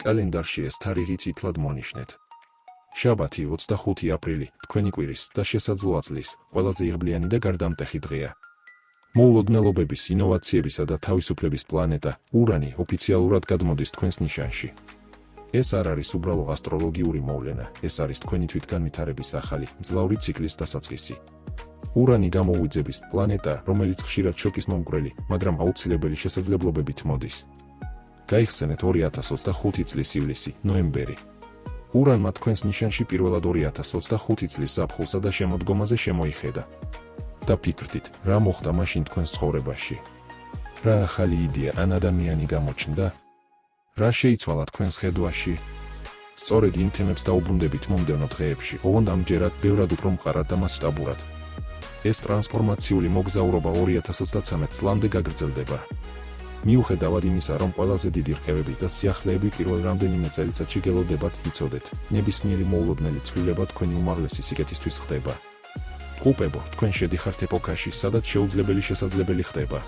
კალენდარში ეს თარიღი წითლად მონიშნეთ. შაბათი 25 აპრილი, თქვენი კვირის და შესაძლოა წლის ყველაზე იღბლიანი და გარდამტეხი დღეა. მოულოდნელობების, ინოვაციებისა და თავისუფლების პლანეტა, ურანი, ოფიციალურად გადმოდის თქვენს ნიშანში. ეს არ არის უბრალო ასტროლოგიური მოვლენა, ეს არის თქვენი თვითგანვითარების ახალი, მძლავრი ციკლის დასაწყისი. ურანი გამოუძების პლანეტა, რომელიც ხშირად შოკის მომგვრელი, მაგრამ აუცილებელი შესაძლებლობებით მოდის. გაიხსენეთ 2025 წლის ივლისი, ნოემბერი. ურანმა თქვენს ნიშანში პირველად 2025 წლის ზაფხულსა და შემოდგომაზე შემოიხედა. დაფიქრდით, რა მოხდა მაშინ თქვენს ცხოვრებაში? რა ახალი იდეა ან ადამიანი გამოჩნდა? რა შეიცვალა თქვენს ხედვაში? სწორედ იმ თემებს დაუბრუნდებით მომდევნო დღეებში, ოღონდ ამჯერად ბევრად უფრო მყარად და მასშტაბურად. ეს ტრანსფორმაციული მოგზაურობა 2033 წლამდე გაგრძელდება. მიუხედავად იმისა, რომ ყველაზე დიდი რხევები და სიახლეები პირველ რამდენიმე წელიწადში გელოდებათ, იცოდეთ, ნებისმიერი მოულოდნელი ცვლილება თქვენი უმაღლესი სიკეთისთვის ხდება. ტყუპებო, თქვენ შედიხართ ეპოქაში, სადაც შეუძლებელი შესაძლებელი ხდება.